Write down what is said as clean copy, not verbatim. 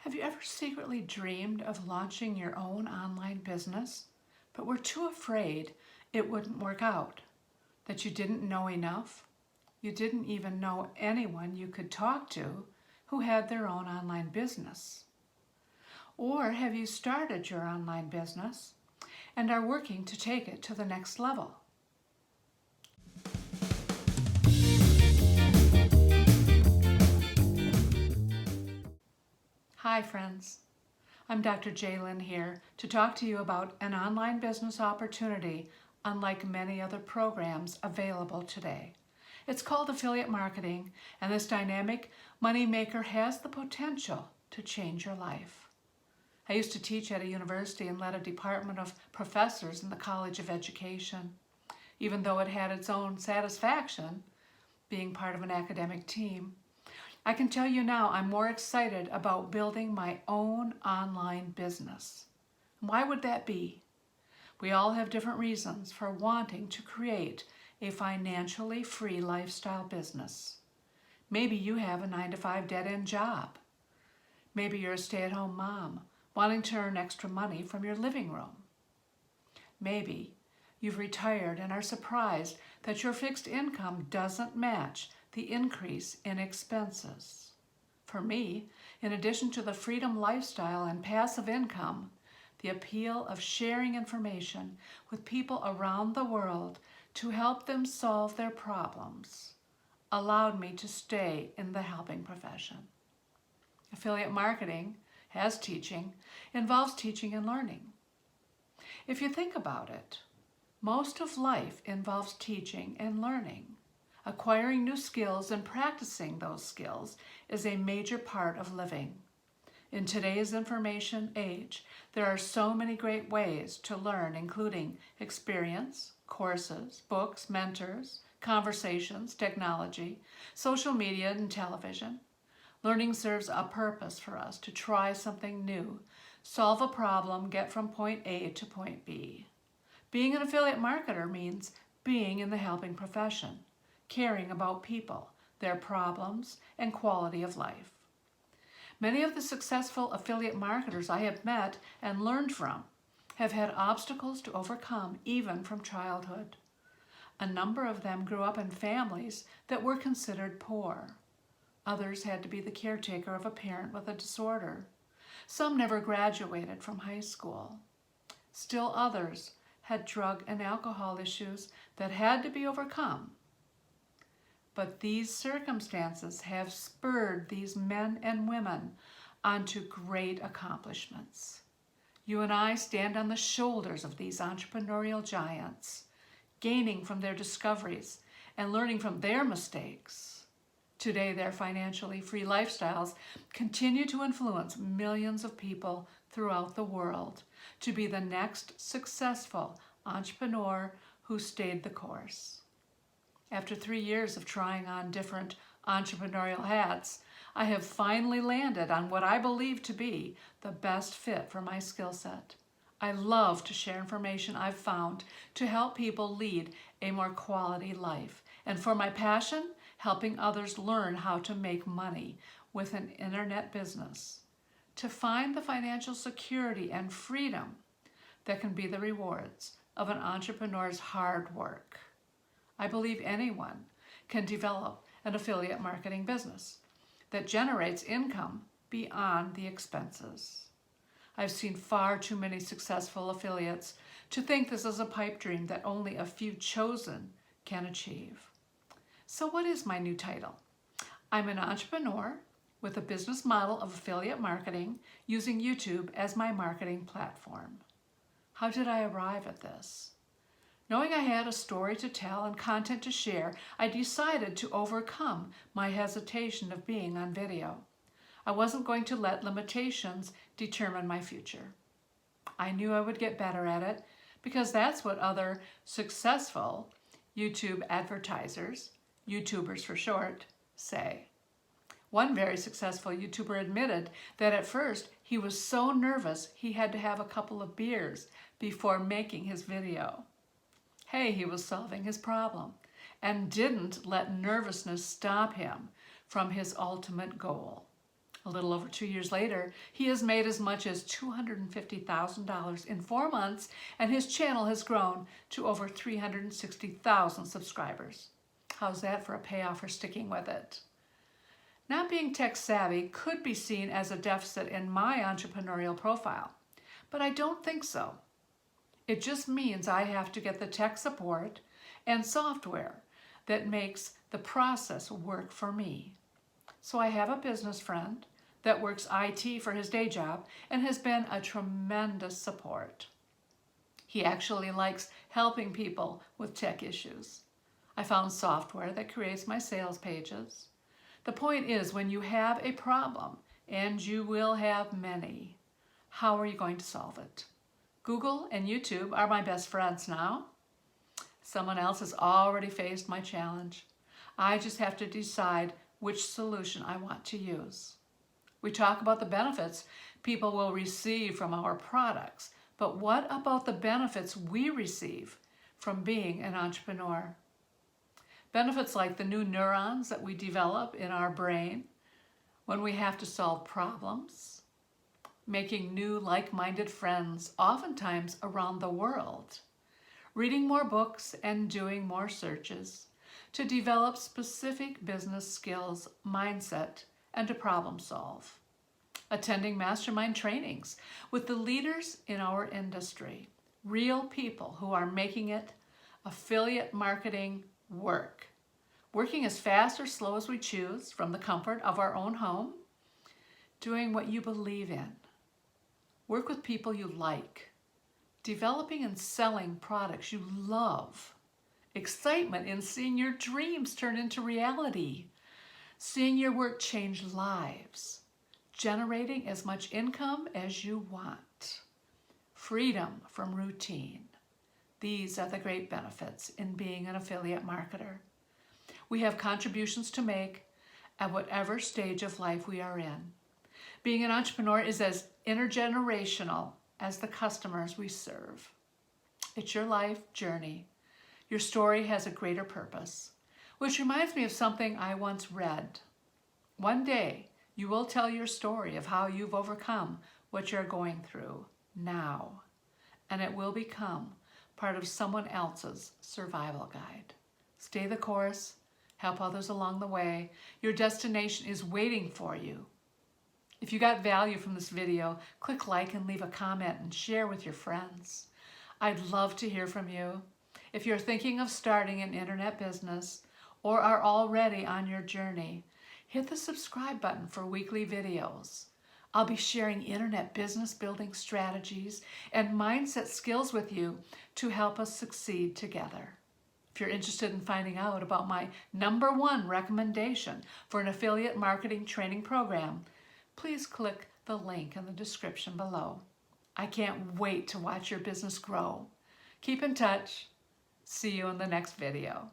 Have you ever secretly dreamed of launching your own online business, but were too afraid it wouldn't work out, that you didn't know enough? You didn't even know anyone you could talk to who had their own online business. Or have you started your online business and are working to take it to the next level? Hi friends, I'm Dr. Jaylyn here to talk to you about an online business opportunity unlike many other programs available today. It's called affiliate marketing, and this dynamic moneymaker has the potential to change your life. I used to teach at a university and led a department of professors in the College of Education, even though it had its own satisfaction being part of an academic team. I can tell you now I'm more excited about building my own online business. Why would that be? We all have different reasons for wanting to create a financially free lifestyle business. Maybe you have a 9-to-5 dead-end job. Maybe you're a stay-at-home mom wanting to earn extra money from your living room. Maybe you've retired and are surprised that your fixed income doesn't match the increase in expenses. For me, in addition to the freedom lifestyle and passive income, the appeal of sharing information with people around the world to help them solve their problems allowed me to stay in the helping profession. Affiliate marketing, as teaching, involves teaching and learning. If you think about it, most of life involves teaching and learning. Acquiring new skills and practicing those skills is a major part of living. In today's information age, there are so many great ways to learn, including experience, courses, books, mentors, conversations, technology, social media, and television. Learning serves a purpose for us to try something new, solve a problem, get from point A to point B. Being an affiliate marketer means being in the helping profession, caring about people, their problems, and quality of life. Many of the successful affiliate marketers I have met and learned from have had obstacles to overcome even from childhood. A number of them grew up in families that were considered poor. Others had to be the caretaker of a parent with a disorder. Some never graduated from high school. Still others had drug and alcohol issues that had to be overcome. But these circumstances have spurred these men and women onto great accomplishments. You and I stand on the shoulders of these entrepreneurial giants, gaining from their discoveries and learning from their mistakes. Today, their financially free lifestyles continue to influence millions of people throughout the world to be the next successful entrepreneur who stayed the course. After 3 years of trying on different entrepreneurial hats, I have finally landed on what I believe to be the best fit for my skill set. I love to share information I've found to help people lead a more quality life. And for my passion, helping others learn how to make money with an internet business, to find the financial security and freedom that can be the rewards of an entrepreneur's hard work. I believe anyone can develop an affiliate marketing business that generates income beyond the expenses. I've seen far too many successful affiliates to think this is a pipe dream that only a few chosen can achieve. So what is my new title? I'm an entrepreneur with a business model of affiliate marketing using YouTube as my marketing platform. How did I arrive at this? Knowing I had a story to tell and content to share, I decided to overcome my hesitation of being on video. I wasn't going to let limitations determine my future. I knew I would get better at it because that's what other successful YouTube advertisers, YouTubers for short, say. One very successful YouTuber admitted that at first he was so nervous he had to have a couple of beers before making his video. Hey, he was solving his problem and didn't let nervousness stop him from his ultimate goal. A little over 2 years later, he has made as much as $250,000 in 4 months, and his channel has grown to over 360,000 subscribers. How's that for a payoff for sticking with it? Not being tech savvy could be seen as a deficit in my entrepreneurial profile, but I don't think so. It just means I have to get the tech support and software that makes the process work for me. So I have a business friend that works IT for his day job and has been a tremendous support. He actually likes helping people with tech issues. I found software that creates my sales pages. The point is, when you have a problem, and you will have many, how are you going to solve it? Google and YouTube are my best friends now. Someone else has already faced my challenge. I just have to decide which solution I want to use. We talk about the benefits people will receive from our products, but what about the benefits we receive from being an entrepreneur? Benefits like the new neurons that we develop in our brain when we have to solve problems, making new like-minded friends, oftentimes around the world, reading more books and doing more searches to develop specific business skills, mindset, and to problem solve, attending mastermind trainings with the leaders in our industry, real people who are making it, affiliate marketing work, working as fast or slow as we choose from the comfort of our own home, doing what you believe in, work with people you like, developing and selling products you love, excitement in seeing your dreams turn into reality, seeing your work change lives, generating as much income as you want, freedom from routine. These are the great benefits in being an affiliate marketer. We have contributions to make at whatever stage of life we are in. Being an entrepreneur is as intergenerational as the customers we serve. It's your life journey. Your story has a greater purpose, which reminds me of something I once read. One day, you will tell your story of how you've overcome what you're going through now, and it will become part of someone else's survival guide. Stay the course, help others along the way. Your destination is waiting for you. If you got value from this video, click like and leave a comment and share with your friends. I'd love to hear from you. If you're thinking of starting an internet business or are already on your journey, hit the subscribe button for weekly videos. I'll be sharing internet business building strategies and mindset skills with you to help us succeed together. If you're interested in finding out about my #1 recommendation for an affiliate marketing training program, please click the link in the description below. I can't wait to watch your business grow. Keep in touch. See you in the next video.